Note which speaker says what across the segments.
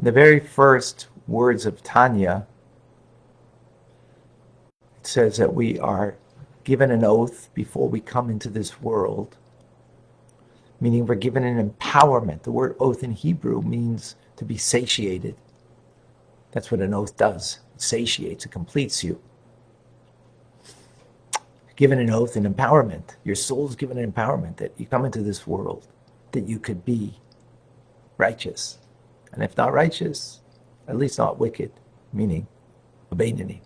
Speaker 1: The very first words of Tanya, it says that we are given an oath before we come into this world, meaning we're given an empowerment. The word oath in Hebrew means to be satiated. That's what an oath does. It satiates, it completes you. Given an oath and empowerment. Your soul's given an empowerment that you come into this world, that you could be righteous. And if not righteous, at least not wicked, meaning a Beinoni.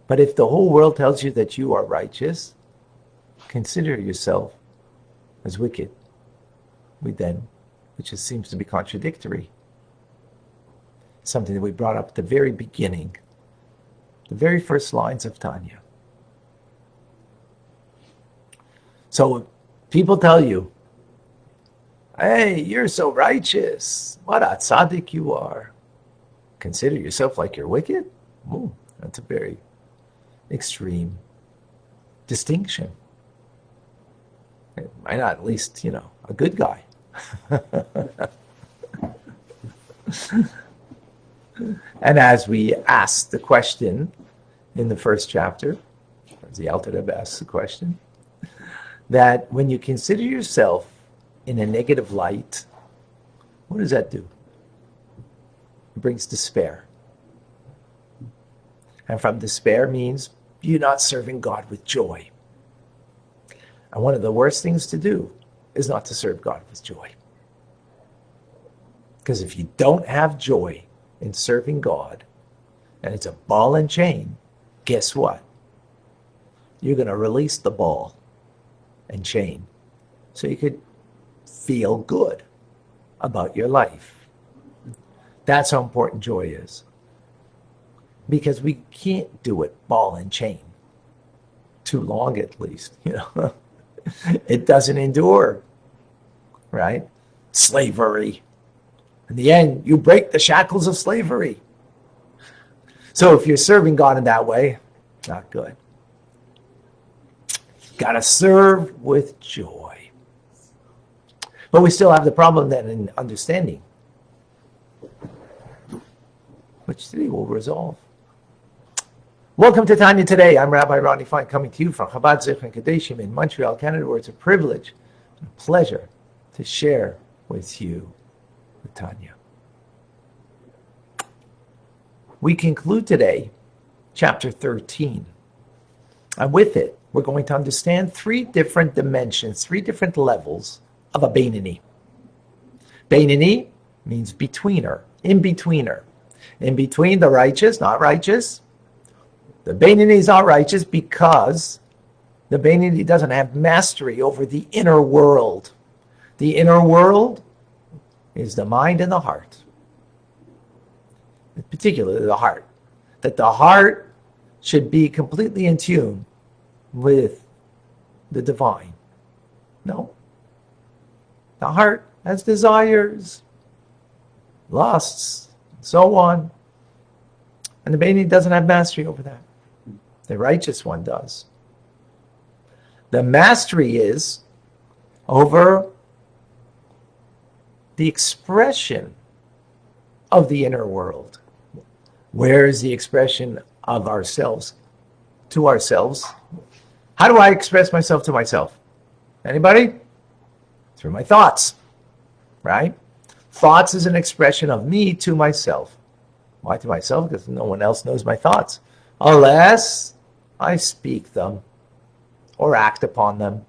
Speaker 1: But if the whole world tells you that you are righteous, consider yourself as wicked. Which just seems to be contradictory. Something that we brought up at the very beginning, the very first lines of Tanya. So people tell you, hey, you're so righteous. What a tzaddik you are. Consider yourself like you're wicked? Ooh, that's a very extreme distinction. Why not at least, a good guy? And as we asked the question in the first chapter, as the Alter Rebbe asks the question, that when you consider yourself in a negative light, what does that do? It brings despair. And from despair means you're not serving God with joy. And one of the worst things to do is not to serve God with joy. Because if you don't have joy in serving God, and it's a ball and chain, guess what? You're going to release the ball and chain so you could feel good about your life. That's how important joy is. Because we can't do it ball and chain. Too long at least, It doesn't endure, right? Slavery. In the end, you break the shackles of slavery. So if you're serving God in that way, not good. Got to serve with joy. But we still have the problem then in understanding, which today we'll resolve. Welcome to Tanya Today. I'm Rabbi Ronnie Fine, coming to you from Chabad Zichron Kadeshim in Montreal, Canada, where it's a privilege and a pleasure to share with you with Tanya. We conclude today chapter 13. And with it, we're going to understand three different dimensions, three different levels of a Beinoni. Beinoni means betweener, in-betweener. In between the righteous, not righteous. The Beinoni is not righteous because the Beinoni doesn't have mastery over the inner world. The inner world is the mind and the heart. Particularly the heart. That the heart should be completely in tune with the divine. No. The heart has desires, lusts, and so on. And the Beinoni doesn't have mastery over that. The righteous one does. The mastery is over the expression of the inner world. Where is the expression of ourselves to ourselves? How do I express myself to myself? Anybody? Through my thoughts, right? Thoughts is an expression of me to myself. Why to myself? Because no one else knows my thoughts. Unless I speak them or act upon them,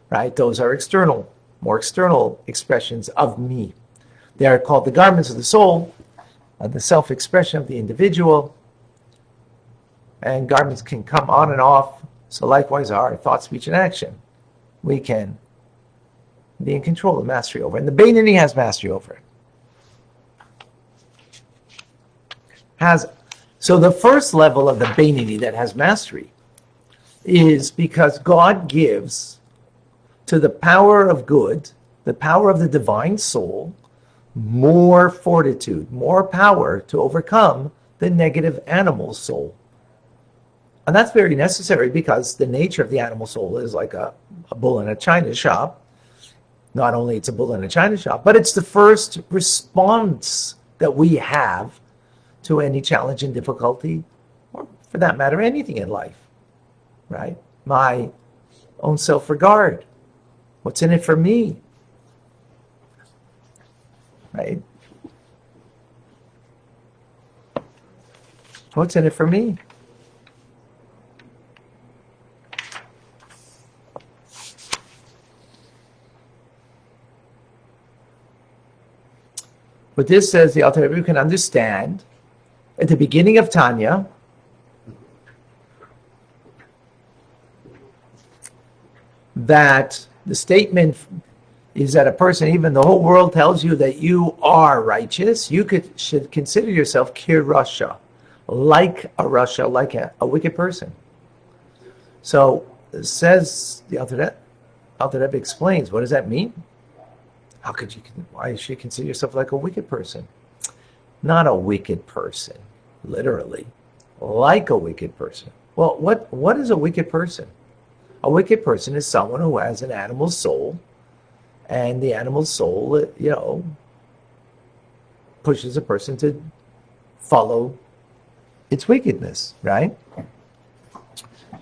Speaker 1: right? Those are external, more external expressions of me. They are called the garments of the soul, the self-expression of the individual. And garments can come on and off. So likewise our thought, speech, and action. We can be in control of mastery over. And the Beinoni has mastery over it. So the first level of the Beinoni that has mastery is because God gives to the power of good, the power of the divine soul, more fortitude, more power to overcome the negative animal soul. And that's very necessary because the nature of the animal soul is like a bull in a china shop. Not only it's a bull in a china shop, but it's the first response that we have to any challenge and difficulty, or for that matter, anything in life, right? My own self-regard. What's in it for me? Right? What's in it for me? But this says the Alter Rebbe can understand at the beginning of Tanya that the statement is that a person, even the whole world tells you that you are righteous, you should consider yourself kirasha, like a rasha, like a wicked person. So it says the Alter Rebbe explains, what does that mean? Why should you consider yourself like a wicked person? Not a wicked person, literally, like a wicked person. Well, what is a wicked person? A wicked person is someone who has an animal soul, and the animal soul, pushes a person to follow its wickedness, right?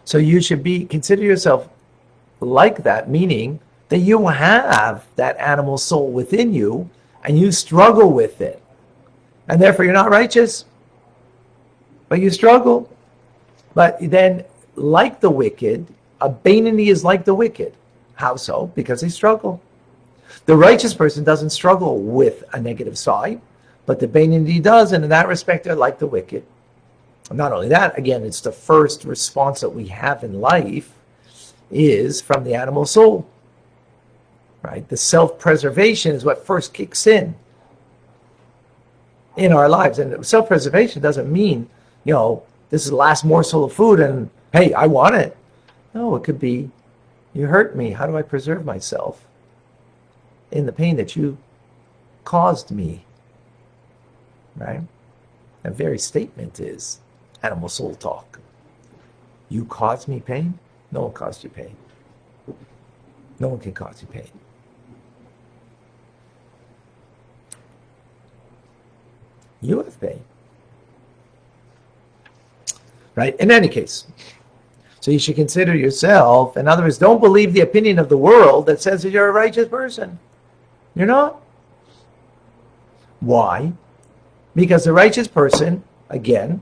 Speaker 1: So you should consider yourself like that, meaning that you have that animal soul within you and you struggle with it. And therefore you're not righteous, but you struggle. But then, like the wicked, a Beinoni is like the wicked. How so? Because they struggle. The righteous person doesn't struggle with a negative side, but the Beinoni does, and in that respect they're like the wicked. Not only that, again, it's the first response that we have in life is from the animal soul. Right? The self-preservation is what first kicks in our lives. And self-preservation doesn't mean, this is the last morsel of food and, hey, I want it. No, it could be, you hurt me. How do I preserve myself in the pain that you caused me? Right? That very statement is animal soul talk. You caused me pain? No one caused you pain. No one can cause you pain. You have pain. Right? In any case. So you should consider yourself, in other words, don't believe the opinion of the world that says that you're a righteous person. You're not. Why? Because the righteous person, again,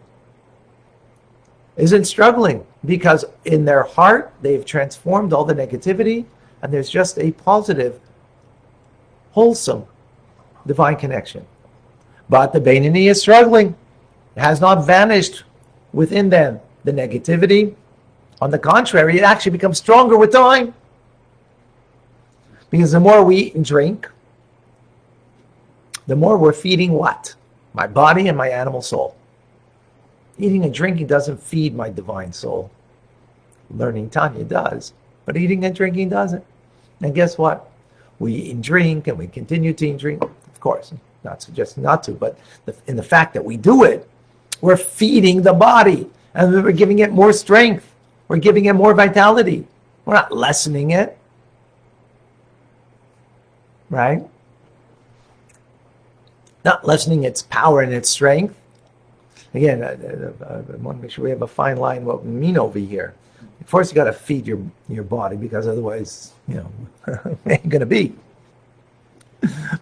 Speaker 1: isn't struggling. Because in their heart, they've transformed all the negativity, and there's just a positive, wholesome, divine connection. But the Beinoni is struggling. It has not vanished within them, the negativity. On the contrary, it actually becomes stronger with time. Because the more we eat and drink, the more we're feeding what? My body and my animal soul. Eating and drinking doesn't feed my divine soul. Learning Tanya does, but eating and drinking doesn't. And guess what? We eat and drink, and we continue to eat and drink. Of course, not suggesting not to, but in the fact that we do it, we're feeding the body, and we're giving it more strength. We're giving it more vitality. We're not lessening it. Right? Not lessening its power and its strength. Again, I want to make sure we have a fine line what we mean over here. First, you got to feed your body, because otherwise, it ain't going to be.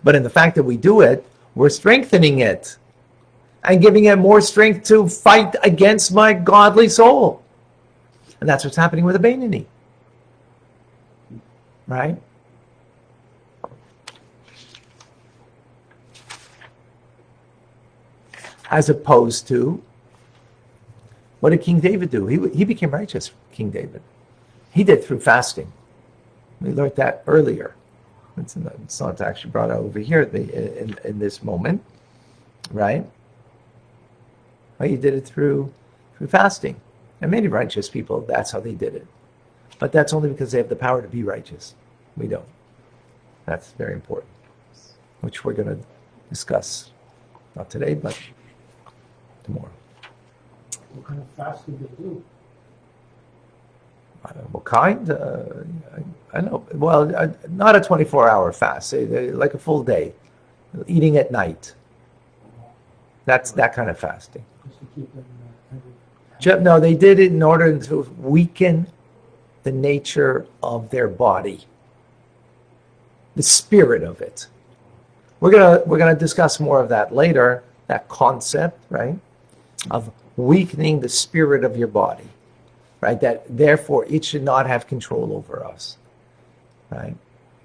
Speaker 1: But in the fact that we do it, we're strengthening it and giving it more strength to fight against my godly soul. And that's what's happening with the Beinoni. Right? As opposed to, what did King David do? He became righteous, King David. He did through fasting. We learned that earlier. It's not actually brought out over here in this moment, right? Well, he did it through fasting. And many righteous people, that's how they did it. But that's only because they have the power to be righteous. We don't. That's very important, which we're going to discuss, not today, but tomorrow.
Speaker 2: What kind of fasting do you do?
Speaker 1: What kind? I know. Well, not a 24-hour fast, like a full day, eating at night. That's that kind of fasting. No, they did it in order to weaken the nature of their body, the spirit of it. We're gonna discuss more of that later. That concept, right, of weakening the spirit of your body, right? That therefore it should not have control over us, right?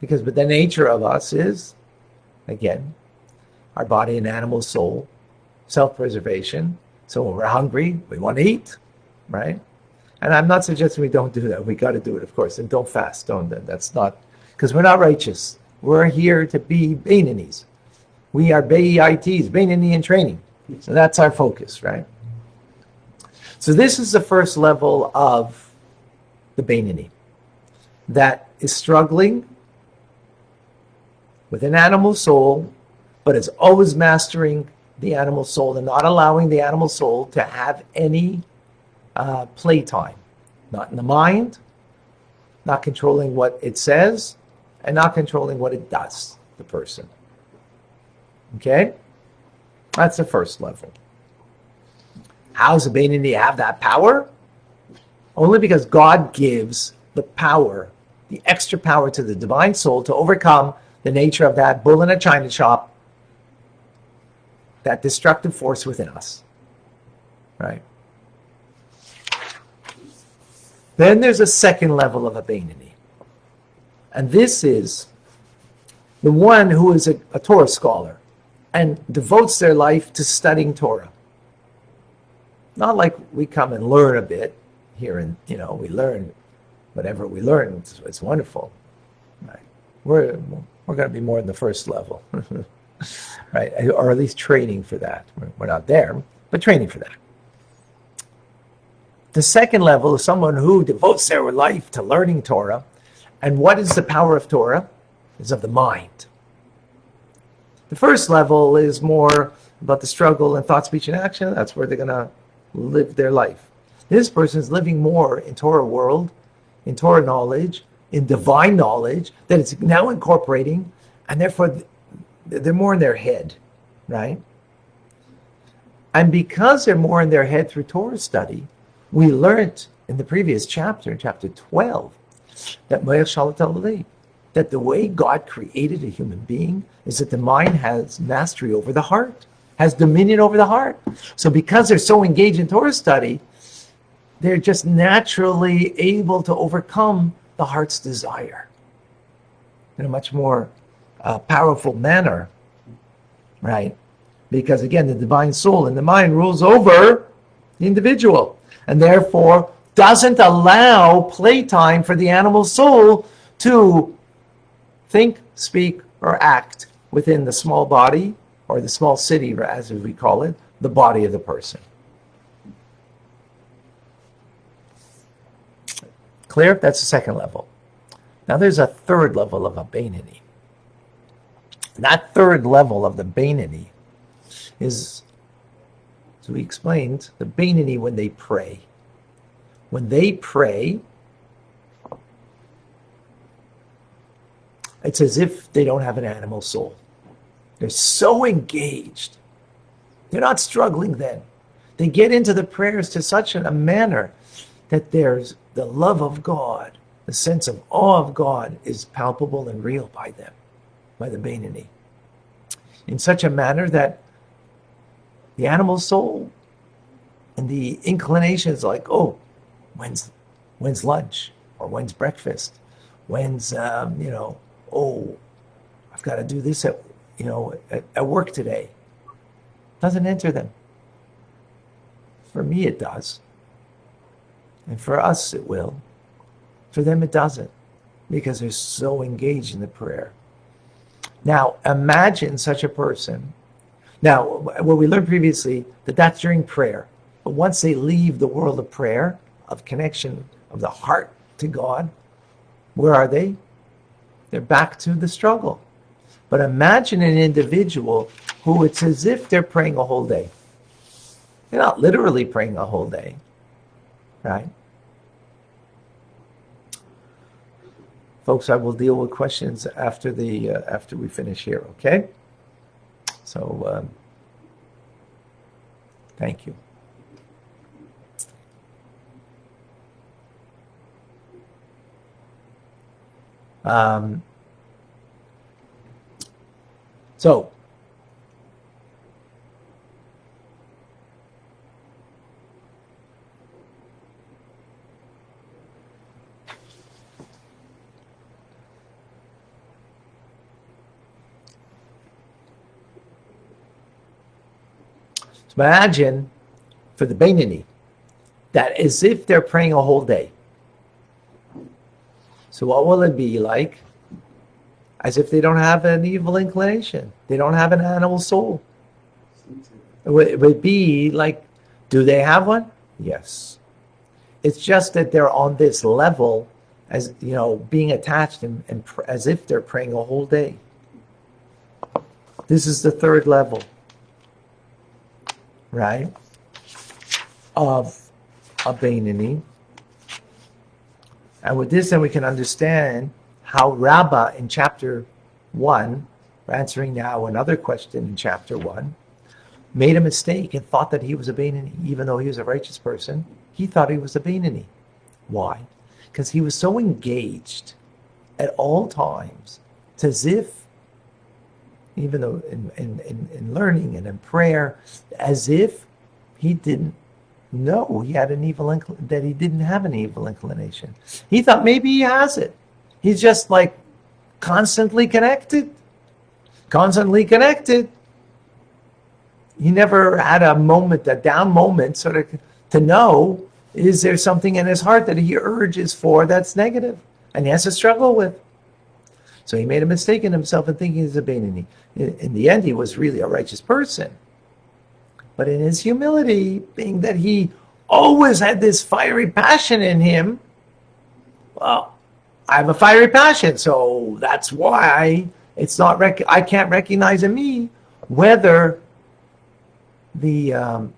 Speaker 1: But the nature of us is, again, our body and animal soul, self-preservation. So when we're hungry, we want to eat, right? And I'm not suggesting we don't do that. We got to do it, of course, and don't fast. That's not, because we're not righteous. We're here to be Beinanis. We are Be'its, Beinani in training. So that's our focus, right? So this is the first level of the Beinani that is struggling with an animal soul, but is always mastering the animal soul and not allowing the animal soul to have any playtime. Not in the mind, not controlling what it says, and not controlling what it does, the person. Okay? That's the first level. How does the Beinani have that power? Only because God gives the power, the extra power to the divine soul to overcome the nature of that bull in a china shop, that destructive force within us. Right? Then there's a second level of a Beinani. And this is the one who is a Torah scholar and devotes their life to studying Torah. Not like we come and learn a bit here and, we learn whatever we learn. It's wonderful. Right? We're going to be more in the first level. Right? Or at least training for that. We're not there, but training for that. The second level is someone who devotes their life to learning Torah. And what is the power of Torah? Is of the mind. The first level is more about the struggle and thought, speech, and action. That's where they're going to live their life. This person is living more in Torah world, in Torah knowledge, in divine knowledge that it's now incorporating, and therefore they're more in their head, right? And because they're more in their head through Torah study, we learned in the previous chapter, in chapter 12, that that the way God created a human being is that the mind has mastery over the heart, has dominion over the heart. So because they're so engaged in Torah study, they're just naturally able to overcome the heart's desire in a much more powerful manner, right? Because again, the divine soul in the mind rules over the individual, and therefore doesn't allow playtime for the animal soul to think, speak, or act within the small body, or the small city, as we call it, the body of the person. Clear? That's the second level. Now there's a third level of a Beinani. That third level of the Beinani is, as we explained, the Beinani when they pray. When they pray, it's as if they don't have an animal soul. They're so engaged. They're not struggling then. They get into the prayers to such a manner that there's the love of God, the sense of awe of God is palpable and real by them, by the Beinani. In such a manner that the animal soul and the inclination is like, oh, when's lunch? Or when's breakfast? When's, oh, I've got to do this at work today. Doesn't enter them. For me, it does. And for us, it will. For them, it doesn't. Because they're so engaged in the prayer. Now, imagine such a person. Now, what we learned previously, that's during prayer. But once they leave the world of prayer, of connection of the heart to God, where are they? They're back to the struggle. But imagine an individual who it's as if they're praying a whole day. They're not literally praying a whole day, right? Folks, I will deal with questions after we finish here, okay? So, thank you. So, imagine for the Beinoni that as if they're praying a whole day. So what will it be like? As if they don't have an evil inclination. They don't have an animal soul. It would be like, do they have one? Yes. It's just that they're on this level, as you know, being attached and as if they're praying a whole day. This is the third level, right, of a Beinoni. And with this, then we can understand how Rabbi in chapter 1, we're answering now another question in chapter 1, made a mistake and thought that he was a Beinoni, even though he was a righteous person. He thought he was a Beinoni. Why? Because he was so engaged at all times. It's as if, even though in learning and in prayer, as if he didn't know he had an evil that he didn't have an evil inclination. He thought maybe he has it. He's just like constantly connected. He never had a moment, a down moment, sort of to know, is there something in his heart that he urges for that's negative and he has to struggle with? So he made a mistake in himself in thinking he's a Beinoni. In the end, he was really a righteous person. But in his humility, being that he always had this fiery passion in him, well, I have a fiery passion, so that's why it's not. I can't recognize in me whether the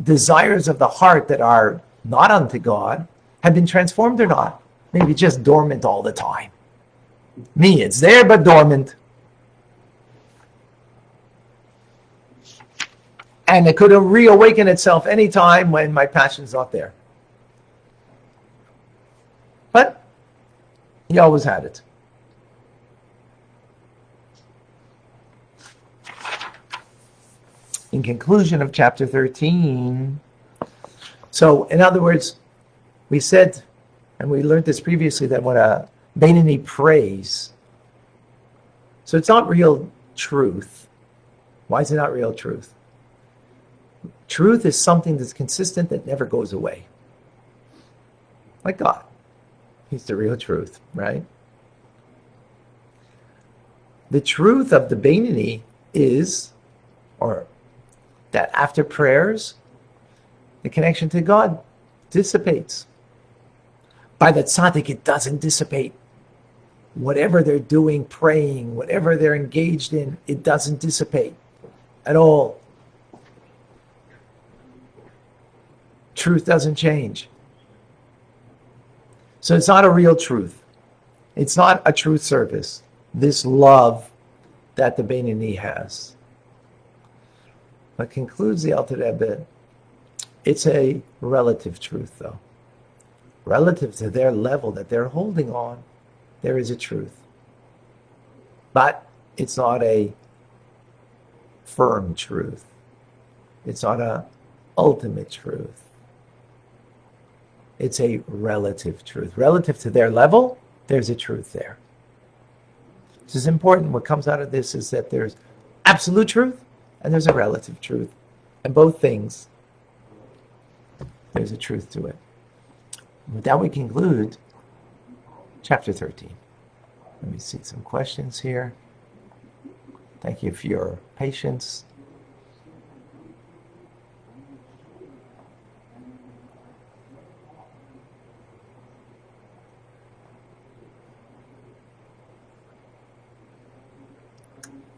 Speaker 1: desires of the heart that are not unto God have been transformed or not. Maybe just dormant all the time. Me, it's there but dormant. And it could reawaken itself anytime when my passion's not there. But he always had it. In conclusion of chapter 13, so in other words, we said, and we learned this previously, that when a Beinoni prays, so it's not real truth. Why is it not real truth? Truth is something that's consistent, that never goes away. Like God. He's the real truth, right? The truth of the Beinoni is, or that after prayers, the connection to God dissipates. By the tzaddik, it doesn't dissipate. Whatever they're doing, praying, whatever they're engaged in, it doesn't dissipate at all. Truth doesn't change. So it's not a real truth. It's not a truth service, this love that the Beinoni has. But concludes the Alter Rebbe, it's a relative truth, though. Relative to their level that they're holding on, there is a truth. But it's not a firm truth. It's not an ultimate truth. It's a relative truth. Relative to their level, there's a truth there. This is important. What comes out of this is that there's absolute truth and there's a relative truth. And both things, there's a truth to it. With that, we conclude chapter 13. Let me see some questions here. Thank you for your patience.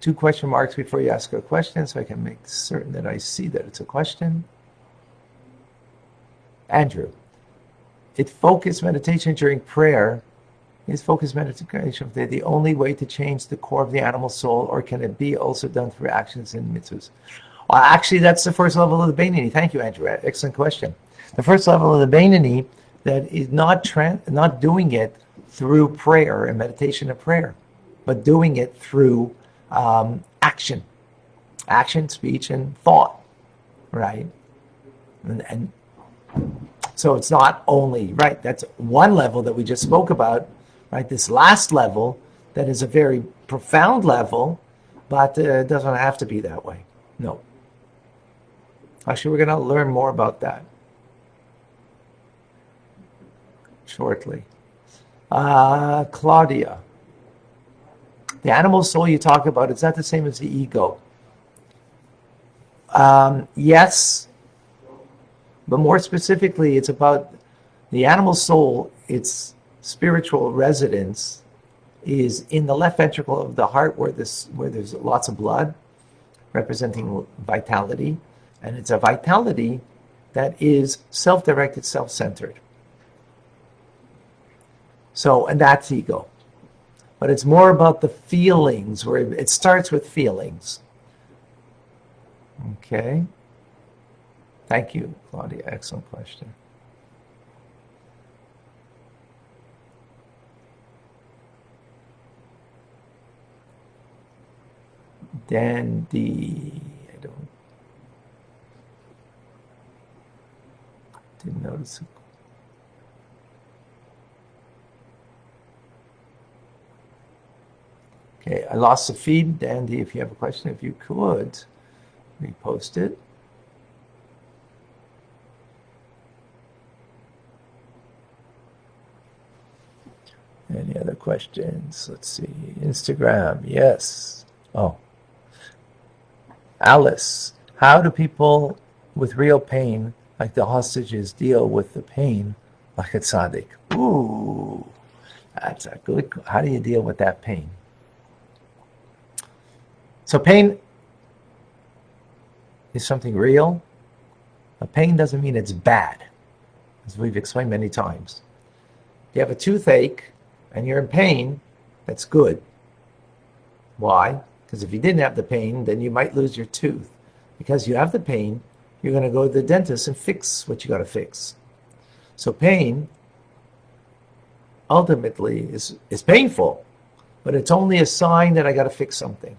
Speaker 1: Two question marks before you ask a question so I can make certain that I see that it's a question. Andrew, it focused meditation during prayer Is focused meditation the only way to change the core of the animal soul, or can it be also done through actions and mitzvahs? Well, actually, that's the first level of the Beinoni. Thank you, Andrew. Excellent question. The first level of the Beinoni, that is not doing it through prayer and meditation and prayer, but doing it through action, speech, and thought, right? And so it's not only, right, that's one level that we just spoke about, right? This last level, that is a very profound level, but it doesn't have to be that way. No. Actually, we're going to learn more about that shortly. Claudia, the animal soul you talk about, is that the same as the ego? Yes, but more specifically, it's about the animal soul. Its spiritual residence is in the left ventricle of the heart, where there's lots of blood, representing vitality, and it's a vitality that is self-directed, self-centered. So, and that's ego. But it's more about the feelings, where it starts with feelings. Okay. Thank you, Claudia. Excellent question. Then didn't notice it. Okay, I lost the feed. Dandy, if you have a question, if you could repost it. Any other questions? Let's see. Instagram, yes. Oh. Alice, how do people with real pain, like the hostages, deal with the pain like a tzaddik? Ooh, that's a good. How do you deal with that pain? So pain is something real. But pain doesn't mean it's bad, as we've explained many times. If you have a toothache and you're in pain, that's good. Why? Because if you didn't have the pain, then you might lose your tooth. Because you have the pain, you're going to go to the dentist and fix what you got to fix. So pain ultimately is painful, but it's only a sign that I got to fix something.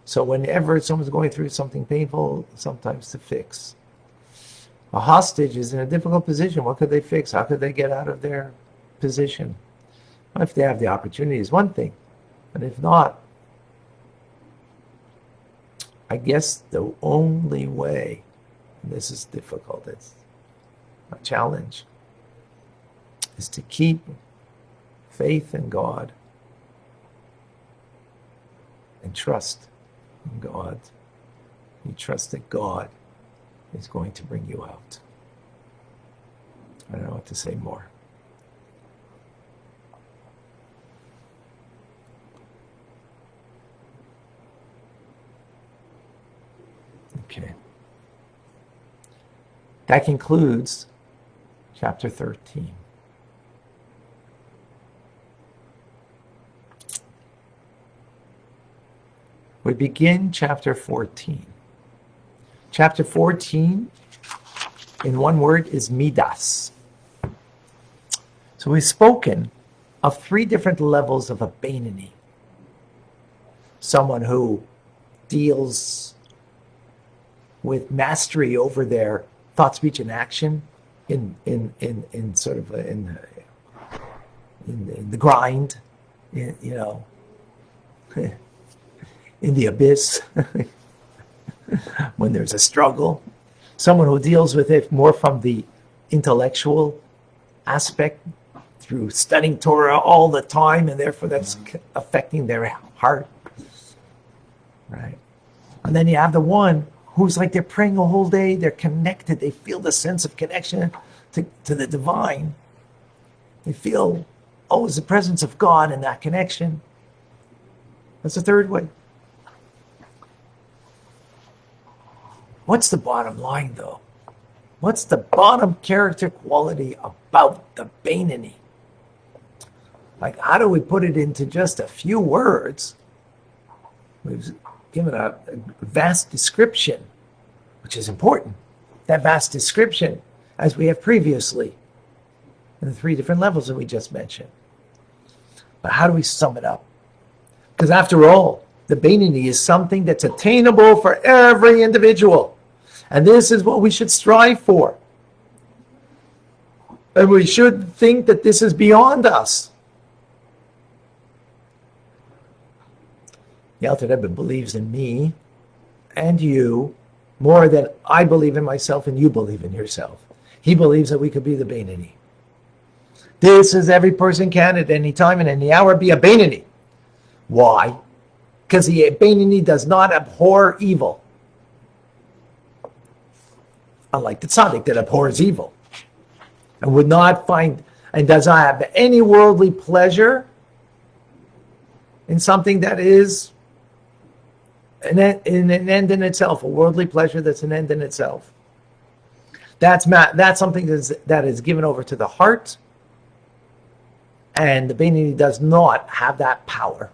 Speaker 1: So whenever someone's going through something painful, sometimes to fix. A hostage is in a difficult position. What could they fix? How could they get out of their position? Well, if they have the opportunity is one thing, but if not, I guess the only way, and this is difficult, it's a challenge, is to keep faith in God and trust in God. You trust that God is going to bring you out. I don't know what to say more. Okay. That concludes chapter 13. We begin chapter 14. Chapter 14, in one word, is midas. So we've spoken of 3 different levels of a Beinoni. Someone who deals with mastery over their thought, speech, and action in the grind, in the abyss, when there's a struggle. Someone who deals with it more from the intellectual aspect, through studying Torah all the time, and therefore that's affecting their heart. Right? And then you have the one who's like they're praying a whole day, they're connected, they feel the sense of connection to the divine. They feel, it's the presence of God in that connection. That's the third way. What's the bottom line, though? What's the bottom character quality about the Beinoni? Like, how do we put it into just a few words? We've given a vast description, which is important. That vast description, as we have previously, in the 3 different levels that we just mentioned. But how do we sum it up? Because after all, the Beinoni is something that's attainable for every individual. And this is what we should strive for. And we should think that this is beyond us. The Alter Rebbe believes in me and you more than I believe in myself and you believe in yourself. He believes that we could be the Beinoni. This is every person can at any time and any hour be a Beinoni. Why? Because the Beinoni does not abhor evil. Unlike the tzaddik that abhors evil. And would not find, and does not have any worldly pleasure in something that is an end in itself, a worldly pleasure that's an end in itself. That's something that is given over to the heart, and the Beinoni does not have that power.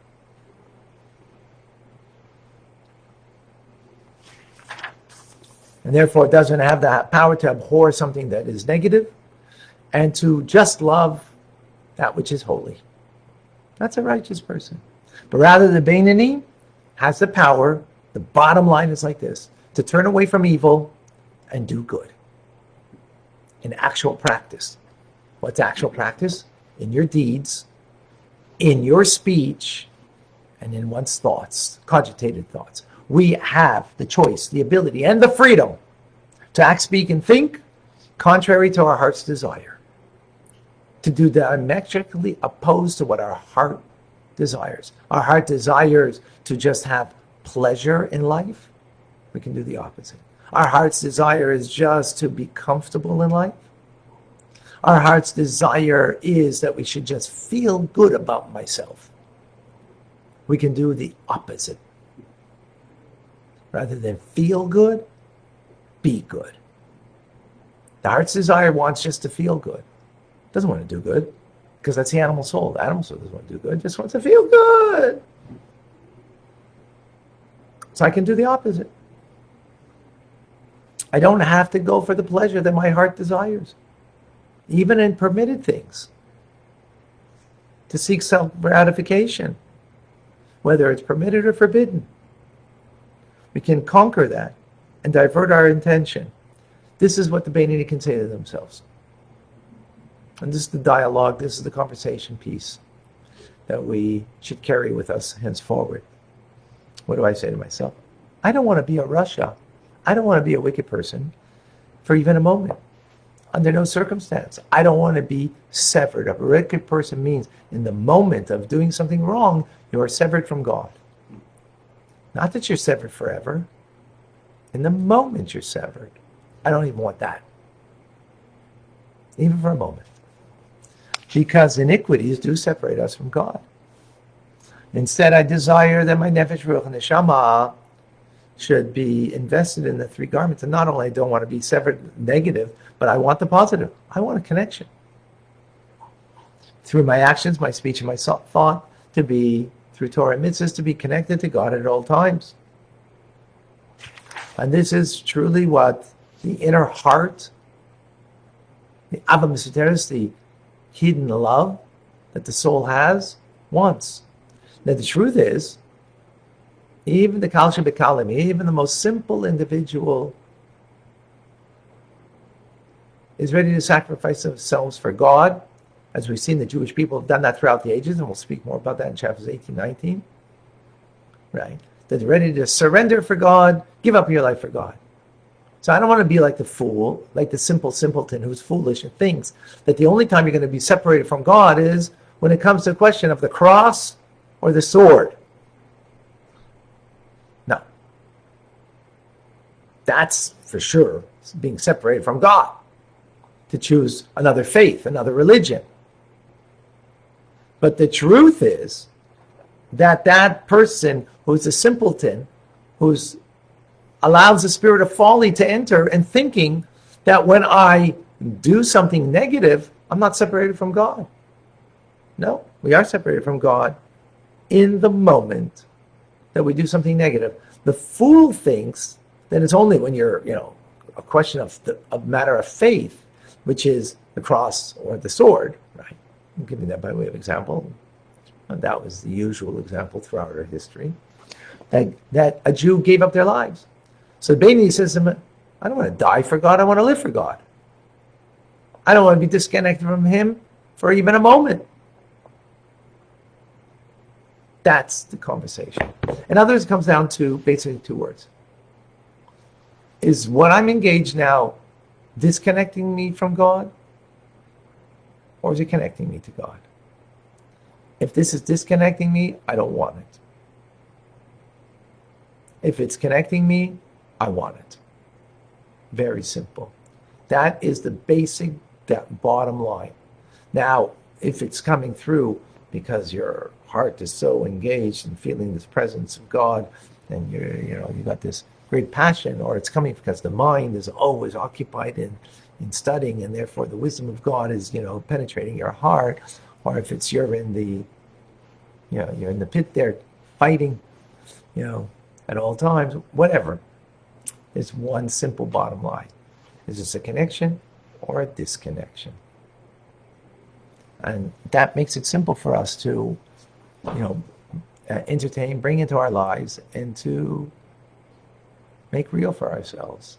Speaker 1: And therefore it doesn't have that power to abhor something that is negative and to just love that which is holy. That's a righteous person. But rather the Beinoni has the power, the bottom line is like this, to turn away from evil and do good. In actual practice. What's actual practice? In your deeds, in your speech, and in one's thoughts, cogitated thoughts. We have the choice, the ability, and the freedom to act, speak, and think contrary to our heart's desire. To do diametrically opposed to what our heart desires. Our heart desires to just have pleasure in life. We can do the opposite. Our heart's desire is just to be comfortable in life. Our heart's desire is that we should just feel good about myself. We can do the opposite. Rather than feel good, be good. The heart's desire wants just to feel good. It doesn't want to do good, because that's the animal soul. The animal soul doesn't want to do good, it just wants to feel good. So I can do the opposite. I don't have to go for the pleasure that my heart desires, even in permitted things, to seek self-gratification, whether it's permitted or forbidden. We can conquer that and divert our intention. This is what the Beinoni can say to themselves. And this is the dialogue, this is the conversation piece that we should carry with us henceforward. What do I say to myself? I don't want to be a Rasha. I don't want to be a wicked person for even a moment. Under no circumstance. I don't want to be severed. A wicked person means in the moment of doing something wrong, you are severed from God. Not that you're severed forever. In the moment you're severed. I don't even want that. Even for a moment. Because iniquities do separate us from God. Instead, I desire that my nefesh, ruach, and neshama should be invested in the 3 garments. And not only I don't want to be severed negative, but I want the positive. I want a connection. Through my actions, my speech, and my thought, to be, through Torah and mitzvahs, to be connected to God at all times. And this is truly what the inner heart, the Abba Mesuteres, the hidden love that the soul has, wants. Now the truth is, even the Kal Shebekalim, even the most simple individual is ready to sacrifice themselves for God, as we've seen the Jewish people have done that throughout the ages, and we'll speak more about that in chapters 18, 19. Right? That they're ready to surrender for God, give up your life for God. So I don't want to be like the fool, like the simple simpleton who's foolish and thinks that the only time you're going to be separated from God is when it comes to the question of the cross or the sword. No. That's for sure being separated from God. To choose another faith, another religion. But the truth is that person who's a simpleton, who's allows the spirit of folly to enter and thinking that when I do something negative, I'm not separated from God. No, we are separated from God in the moment that we do something negative. The fool thinks that it's only when you're, a question of a matter of faith, which is the cross or the sword, right? I'm giving that by way of example. And that was the usual example throughout our history, that a Jew gave up their lives. So Beni says to him, I don't want to die for God, I want to live for God. I don't want to be disconnected from him for even a moment. That's the conversation. In others, it comes down to basically two words. Is what I'm engaged now disconnecting me from God? Or is it connecting me to God? If this is disconnecting me, I don't want it. If it's connecting me, I want it. Very simple. That is the basic, that bottom line. Now, if it's coming through because your heart is so engaged in feeling this presence of God, and you got this great passion, or it's coming because the mind is always occupied in studying, and therefore the wisdom of God is penetrating your heart, or if it's you're in the pit there fighting, at all times, whatever. It's one simple bottom line. Is this a connection or a disconnection? And that makes it simple for us to, entertain, bring into our lives, and to make real for ourselves.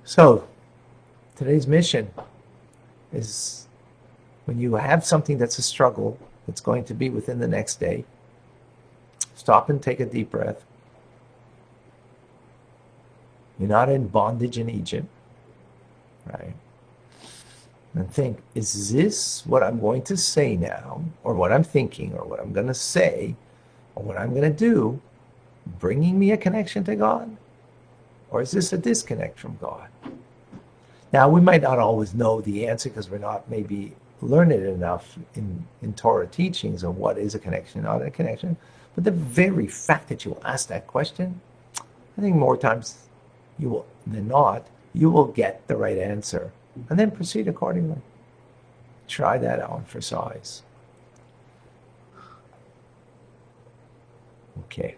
Speaker 1: So, today's mission is when you have something that's a struggle that's going to be within the next day, stop and take a deep breath. You're not in bondage in Egypt, right? And think, is this what I'm going to say now, or what I'm thinking, or what I'm going to say, or what I'm going to do, bringing me a connection to God? Or is this a disconnect from God? Now, we might not always know the answer because we're not maybe learned enough in Torah teachings of what is a connection, not a connection. But the very fact that you will ask that question, I think more times than not, you will get the right answer. And then proceed accordingly. Try that on for size. Okay.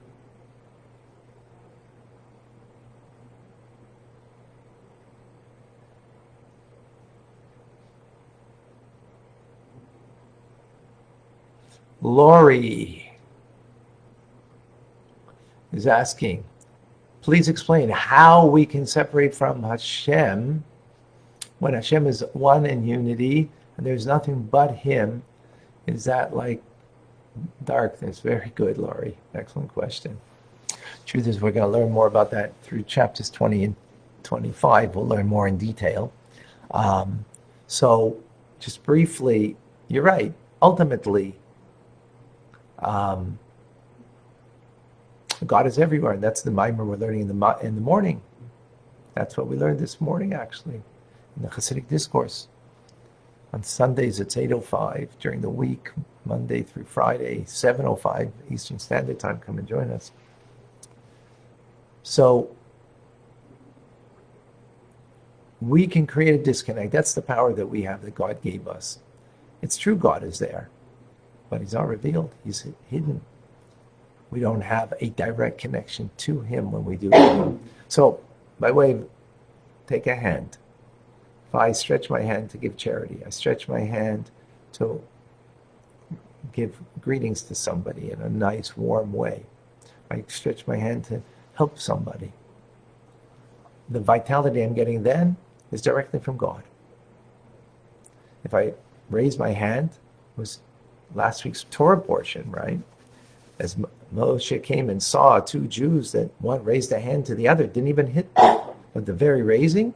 Speaker 1: Lori is asking, please explain how we can separate from Hashem when Hashem is one in unity and there's nothing but Him. Is that like darkness? Very good, Laurie. Excellent question. Truth is, we're going to learn more about that through chapters 20 and 25. We'll learn more in detail. So just briefly, you're right. Ultimately, God is everywhere, and that's the mimer we're learning in the morning. That's what we learned this morning, actually, in the Hasidic discourse. On Sundays, it's 8:05. During the week, Monday through Friday, 7:05 Eastern Standard Time. Come and join us. So we can create a disconnect. That's the power that we have, that God gave us. It's true God is there, but He's not revealed. He's hidden. We don't have a direct connection to Him when we do it. So, by way of, take a hand. If I stretch my hand to give charity, I stretch my hand to give greetings to somebody in a nice, warm way. I stretch my hand to help somebody. The vitality I'm getting then is directly from God. If I raise my hand, it was last week's Torah portion, right? As Moshe came and saw two Jews that one raised a hand to the other, didn't even hit them. But the very raising,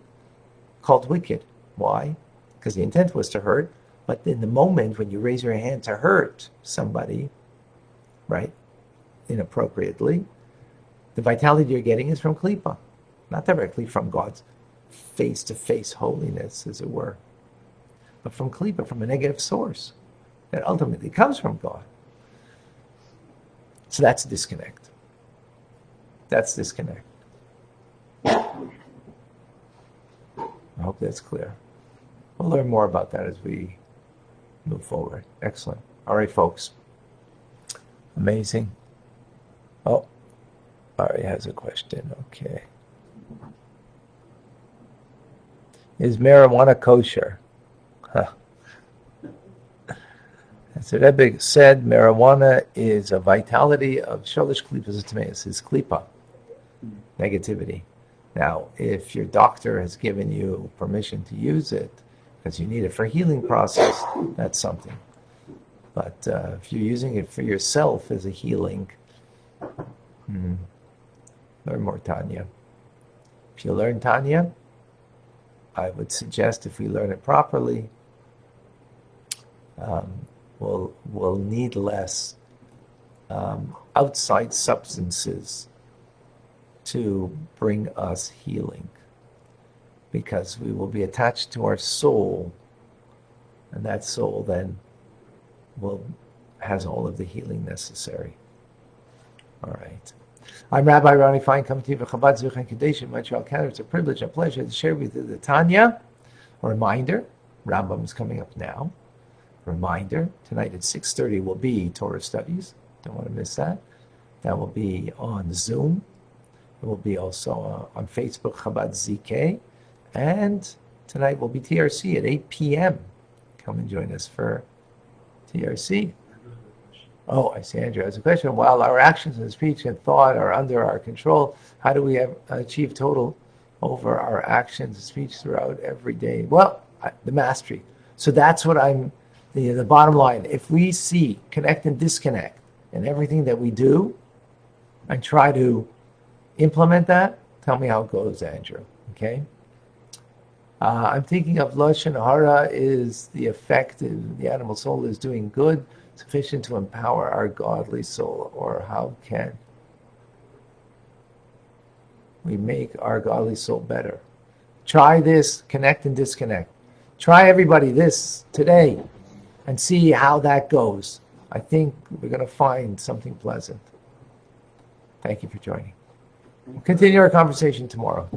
Speaker 1: called wicked. Why? Because the intent was to hurt. But in the moment when you raise your hand to hurt somebody, right, inappropriately, the vitality you're getting is from Klippa, not directly from God's face-to-face holiness, as it were, but from Klippa, from a negative source that ultimately comes from God. So that's a disconnect. That's disconnect. I hope that's clear. We'll learn more about that as we move forward. Excellent. All right, folks. Amazing. Oh, Ari has a question. Okay. Is marijuana kosher? Huh. As the Rebbe said, marijuana is a vitality of shalish klipas atmeis, is klipa, negativity. Now, if your doctor has given you permission to use it because you need it for healing process, that's something. But if you're using it for yourself as a healing, learn more Tanya. If you learn Tanya, I would suggest if we learn it properly, we'll need less outside substances to bring us healing, because we will be attached to our soul, and that soul then has all of the healing necessary. All right. I'm Rabbi Ronnie Fine, coming to you from Chabad Zuch and Kadesh in Montreal, Canada. It's a privilege and pleasure to share with you the Tanya. A reminder, Rambam is coming up now. Reminder, tonight at 6:30 will be Torah studies. Don't want to miss that. That will be on Zoom. It will be also on Facebook, Chabad ZK. And tonight will be TRC at 8 p.m. Come and join us for TRC. Oh, I see Andrew has a question. While our actions and speech and thought are under our control, how do we achieve total over our actions and speech throughout every day? Well, the mastery. So that's what the bottom line. If we see connect and disconnect in everything that we do and try to implement that, tell me how it goes, Andrew. Okay? I'm thinking of Lashon Hara is the effect the animal soul is doing good, sufficient to empower our godly soul, or how can we make our godly soul better? Try this, connect and disconnect. Try everybody this today and see how that goes. I think we're going to find something pleasant. Thank you for joining. We'll continue our conversation tomorrow.